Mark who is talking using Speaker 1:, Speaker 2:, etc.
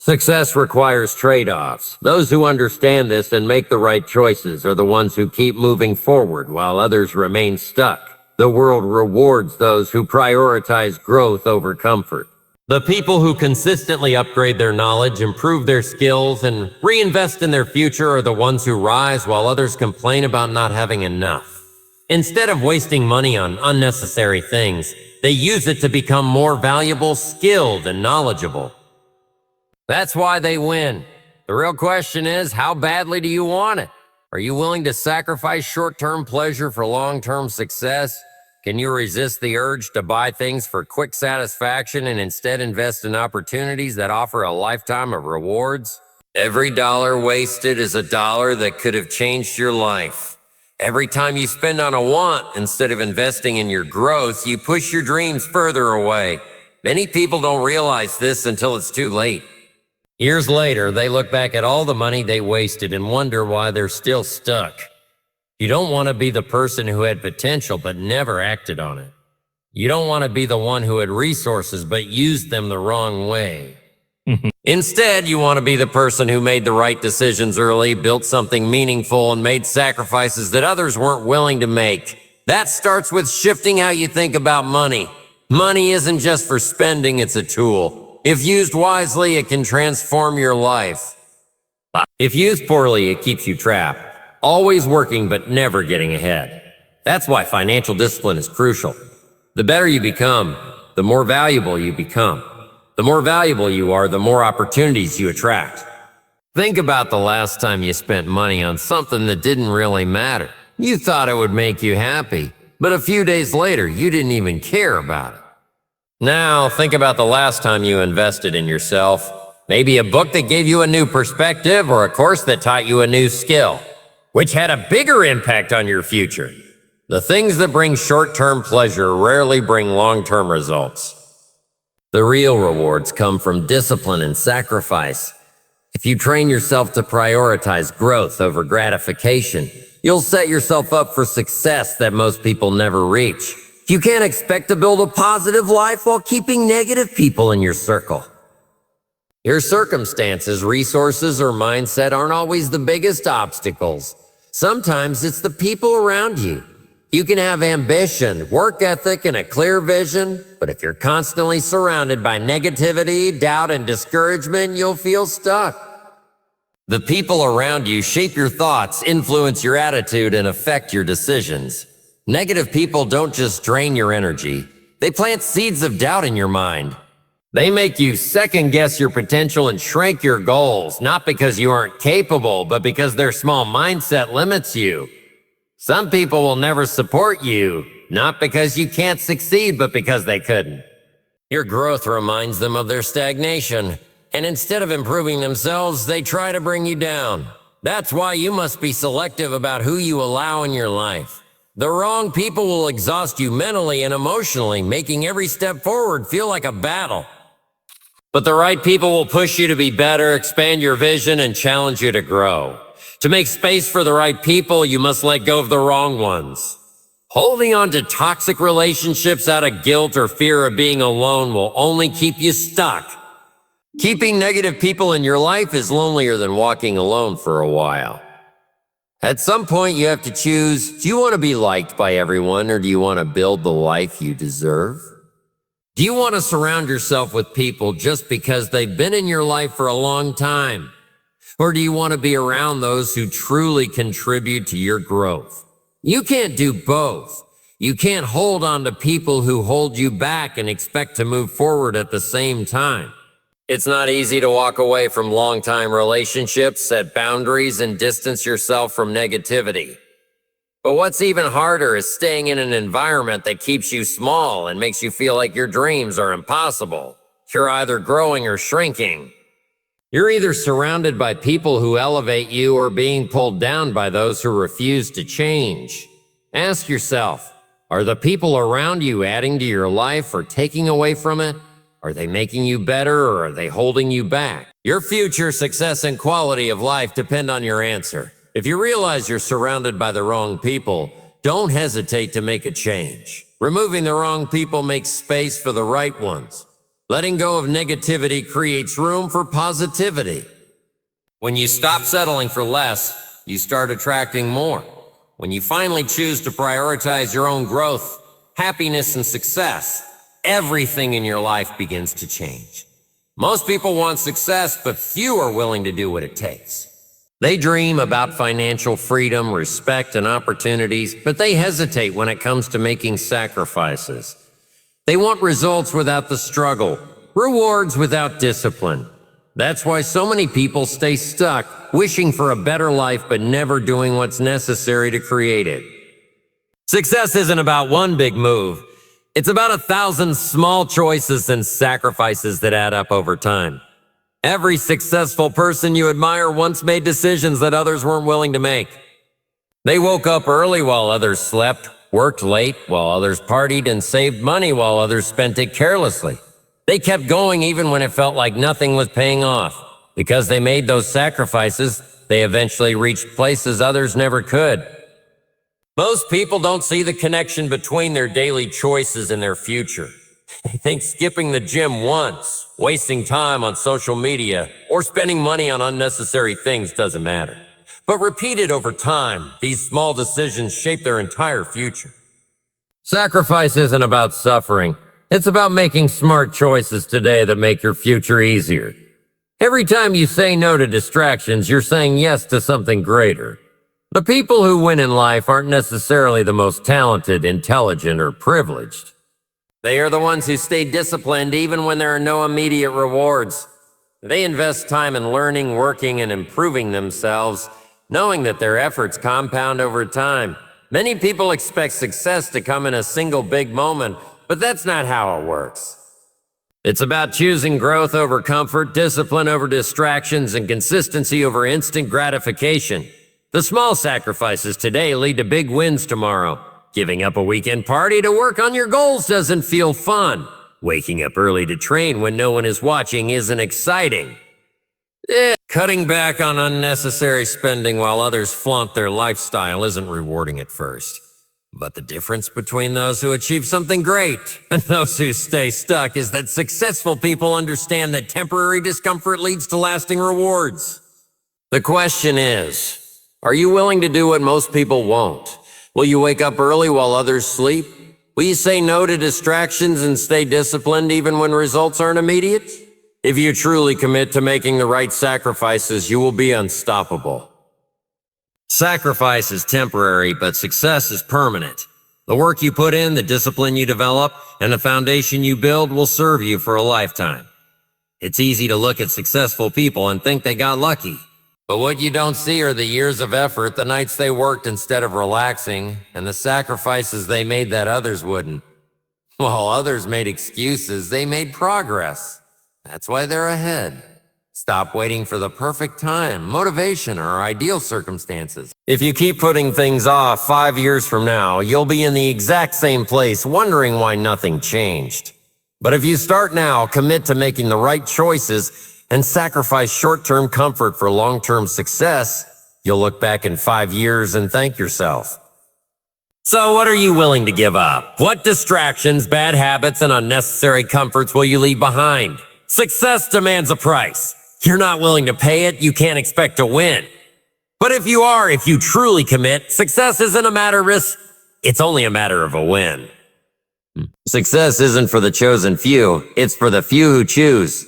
Speaker 1: Success requires trade-offs. Those who understand this and make the right choices are the ones who keep moving forward while others remain stuck. The world rewards those who prioritize growth over comfort. The people who consistently upgrade their knowledge, improve their skills, and reinvest in their future are the ones who rise while others complain about not having enough. Instead of wasting money on unnecessary things, they use it to become more valuable, skilled, and knowledgeable. That's why they win. The real question is, how badly do you want it? Are you willing to sacrifice short-term pleasure for long-term success? Can you resist the urge to buy things for quick satisfaction and instead invest in opportunities that offer a lifetime of rewards? Every dollar wasted is a dollar that could have changed your life. Every time you spend on a want instead of investing in your growth, you push your dreams further away. Many people don't realize this until it's too late. Years later, they look back at all the money they wasted and wonder why they're still stuck. You don't want to be the person who had potential but never acted on it. You don't want to be the one who had resources but used them the wrong way. Instead, you want to be the person who made the right decisions early, built something meaningful, and made sacrifices that others weren't willing to make. That starts with shifting how you think about money. Money isn't just for spending, it's a tool. If used wisely, it can transform your life. If used poorly, it keeps you trapped, always working but never getting ahead. That's why financial discipline is crucial. The better you become, the more valuable you become. The more valuable you are, the more opportunities you attract. Think about the last time you spent money on something that didn't really matter. You thought it would make you happy, but a few days later, you didn't even care about it. Now, think about the last time you invested in yourself. Maybe a book that gave you a new perspective or a course that taught you a new skill, which had a bigger impact on your future. The things that bring short-term pleasure rarely bring long-term results. The real rewards come from discipline and sacrifice. If you train yourself to prioritize growth over gratification, you'll set yourself up for success that most people never reach. You can't expect to build a positive life while keeping negative people in your circle. Your circumstances, resources, or mindset aren't always the biggest obstacles. Sometimes it's the people around you. You can have ambition, work ethic, and a clear vision, but if you're constantly surrounded by negativity, doubt, and discouragement, you'll feel stuck. The people around you shape your thoughts, influence your attitude, and affect your decisions. Negative people don't just drain your energy, they plant seeds of doubt in your mind. They make you second-guess your potential and shrink your goals, not because you aren't capable, but because their small mindset limits you. Some people will never support you, not because you can't succeed, but because they couldn't. Your growth reminds them of their stagnation, and instead of improving themselves, they try to bring you down. That's why you must be selective about who you allow in your life. The wrong people will exhaust you mentally and emotionally, making every step forward feel like a battle. But the right people will push you to be better, expand your vision, and challenge you to grow. To make space for the right people, you must let go of the wrong ones. Holding on to toxic relationships out of guilt or fear of being alone will only keep you stuck. Keeping negative people in your life is lonelier than walking alone for a while. At some point, you have to choose, do you want to be liked by everyone, or do you want to build the life you deserve? Do you want to surround yourself with people just because they've been in your life for a long time? Or do you want to be around those who truly contribute to your growth? You can't do both. You can't hold on to people who hold you back and expect to move forward at the same time. It's not easy to walk away from long-time relationships, set boundaries, and distance yourself from negativity. But what's even harder is staying in an environment that keeps you small and makes you feel like your dreams are impossible. You're either growing or shrinking. You're either surrounded by people who elevate you or being pulled down by those who refuse to change. Ask yourself, are the people around you adding to your life or taking away from it? Are they making you better or are they holding you back? Your future, success, and quality of life depend on your answer. If you realize you're surrounded by the wrong people, don't hesitate to make a change. Removing the wrong people makes space for the right ones. Letting go of negativity creates room for positivity. When you stop settling for less, you start attracting more. When you finally choose to prioritize your own growth, happiness, and success, everything in your life begins to change. Most people want success, but few are willing to do what it takes. They dream about financial freedom, respect, and opportunities, but they hesitate when it comes to making sacrifices. They want results without the struggle, rewards without discipline. That's why so many people stay stuck, wishing for a better life but never doing what's necessary to create it. Success isn't about one big move. It's about 1,000 small choices and sacrifices that add up over time. Every successful person you admire once made decisions that others weren't willing to make. They woke up early while others slept, worked late while others partied, and saved money while others spent it carelessly. They kept going even when it felt like nothing was paying off. Because they made those sacrifices, they eventually reached places others never could. Most people don't see the connection between their daily choices and their future. They think skipping the gym once, wasting time on social media, or spending money on unnecessary things doesn't matter. But repeated over time, these small decisions shape their entire future. Sacrifice isn't about suffering. It's about making smart choices today that make your future easier. Every time you say no to distractions, you're saying yes to something greater. The people who win in life aren't necessarily the most talented, intelligent, or privileged. They are the ones who stay disciplined even when there are no immediate rewards. They invest time in learning, working, and improving themselves, knowing that their efforts compound over time. Many people expect success to come in a single big moment, but that's not how it works. It's about choosing growth over comfort, discipline over distractions, and consistency over instant gratification. The small sacrifices today lead to big wins tomorrow. Giving up a weekend party to work on your goals doesn't feel fun. Waking up early to train when no one is watching isn't exciting. Cutting back on unnecessary spending while others flaunt their lifestyle isn't rewarding at first. But the difference between those who achieve something great and those who stay stuck is that successful people understand that temporary discomfort leads to lasting rewards. The question is, are you willing to do what most people won't? Will you wake up early while others sleep? Will you say no to distractions and stay disciplined even when results aren't immediate? If you truly commit to making the right sacrifices, you will be unstoppable. Sacrifice is temporary, but success is permanent. The work you put in, the discipline you develop, and the foundation you build will serve you for a lifetime. It's easy to look at successful people and think they got lucky. But what you don't see are the years of effort, the nights they worked instead of relaxing, and the sacrifices they made that others wouldn't. While others made excuses, they made progress. That's why they're ahead. Stop waiting for the perfect time, motivation, or ideal circumstances. If you keep putting things off, 5 years from now, you'll be in the exact same place, wondering why nothing changed. But if you start now, commit to making the right choices, and sacrifice short-term comfort for long-term success, you'll look back in 5 years and thank yourself. So what are you willing to give up? What distractions, bad habits, and unnecessary comforts will you leave behind? Success demands a price. You're not willing to pay it, you can't expect to win. But if you truly commit, success isn't a matter of risk, it's only a matter of a win. Success isn't for the chosen few, it's for the few who choose.